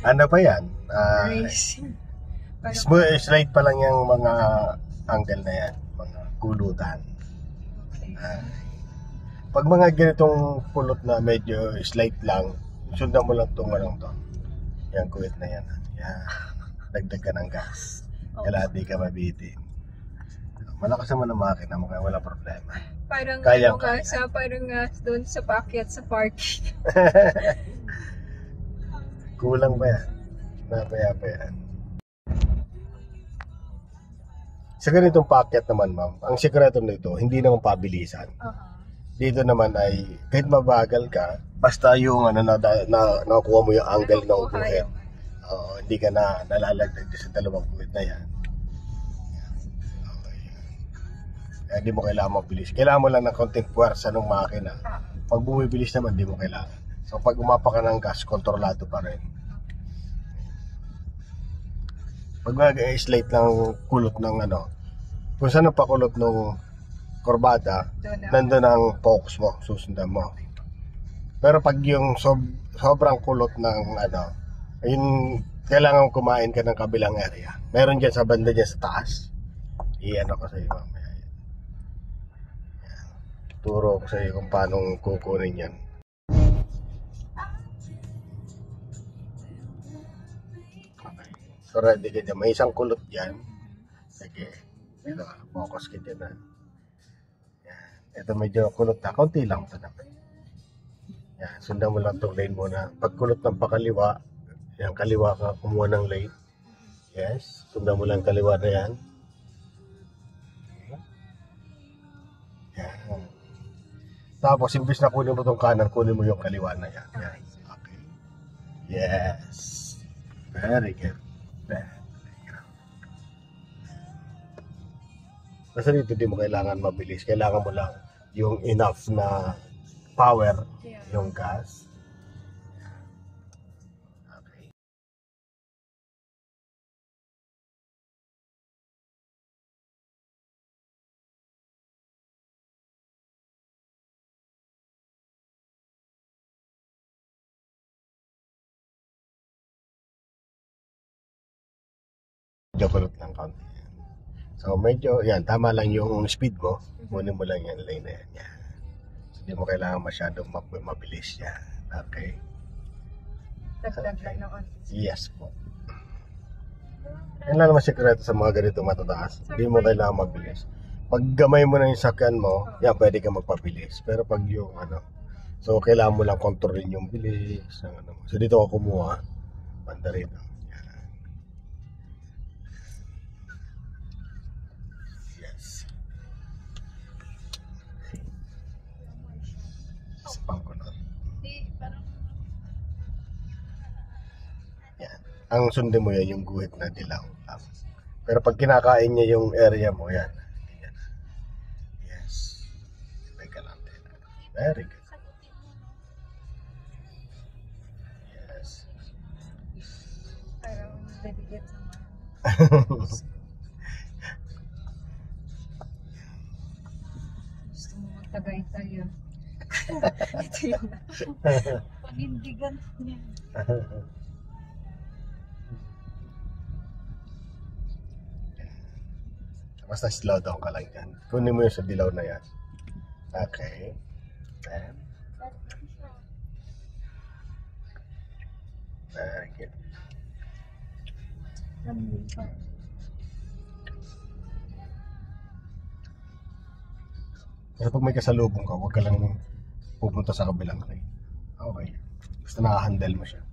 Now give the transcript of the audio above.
Ano pa yan? Nice. Straight pa lang yung mga angle na yan. Mga kulutan. Pag mga ganitong kulot na medyo slight lang, sundan mo lang itong anong to. Yan, kuwit na yan. Yan. Dagdag ka ng gas. Kaya di ka mabitin. Malakas naman ang makina mo kaya wala problema. Parang Kaya, ano nga, parang doon sa paakyat sa parking. Kulang ba yan? Napaya pa yan. Sa ganitong paakyat naman, ma'am, ang sikreto nito, hindi naman pabilisan. Dito naman ay, kahit mabagal ka, basta yung nakuha mo yung angle ng guhit. Hindi ka na nalalagdag sa dalawang guhit na yan. Okay. Kaya di mo kailangan mabilis. Kailangan mo lang ng konting puwersa ng makina. Pag bumibilis naman, di mo kailangan. So pag umapa ka ng gas, kontrolado pa rin. Pag mag-slate lang kulot ng kung saan ang pakulot ng kurbada, nandun ang focus mo, susundan mo. Pero pag yung sobrang kulot ng ayun, kailangan kumain ka ng kabilang area. Meron dyan sa banda dyan sa taas. Iyan ako sa iyo mamaya. Turo ko sa iyo kung paano kukunin yan. Okay. So ready ka dyan. May isang kulot dyan. Sige. Ito, focus ka dyan na. Ito medyo kulot na. Kaunti lang ito naman. Yan. Sundan mo lang itong lane muna. Pag kulot ng pakaliwa, yan, kaliwa ka, kumuha ng lane. Yes. Sundan mo lang kaliwa na yan. Yan. Tapos, imbis na kunin mo itong kanan, kunin mo yung kaliwa na yan. Yan. Okay. Yes. Very good. Kasi dito di mo kailangan mabilis. Kailangan mo lang yung enough na power, yung gas. Okay. Kulot lang konti. So medyo, yan, tama lang yung speed mo. Kunin mo lang yan, lane na yan. Yan. So hindi mo kailangan masyadong mabilis yan. Okay. Dagdag lang ng Yes po. Yan lang naman sikreto sa mga ganito matataas. Hindi mo kailangan mabilis. Pag gamay mo na yung sakyan mo, yan, pwede ka magpabilis. Pero pag yung so kailangan mo lang kontrolin yung bilis. So dito ako kumuha. Banda rito. Yan. Ang sundin mo yan yung guhit na dilaw. Pero pag kinakain niya yung area mo, yan. Yes. Teka lang. Very good. Yes. Parang nabibigyan naman. Gusto mo magtagay-tay yun. Ito yung panindigan niya. Basta slow down ka lang yan. Kunin mo yung sa dilaw na yan. Okay. And very good. Kasi pag may kasalubong ka, huwag ka lang pupunta sa kabilang lane. Okay. Basta nakahandle mo siya.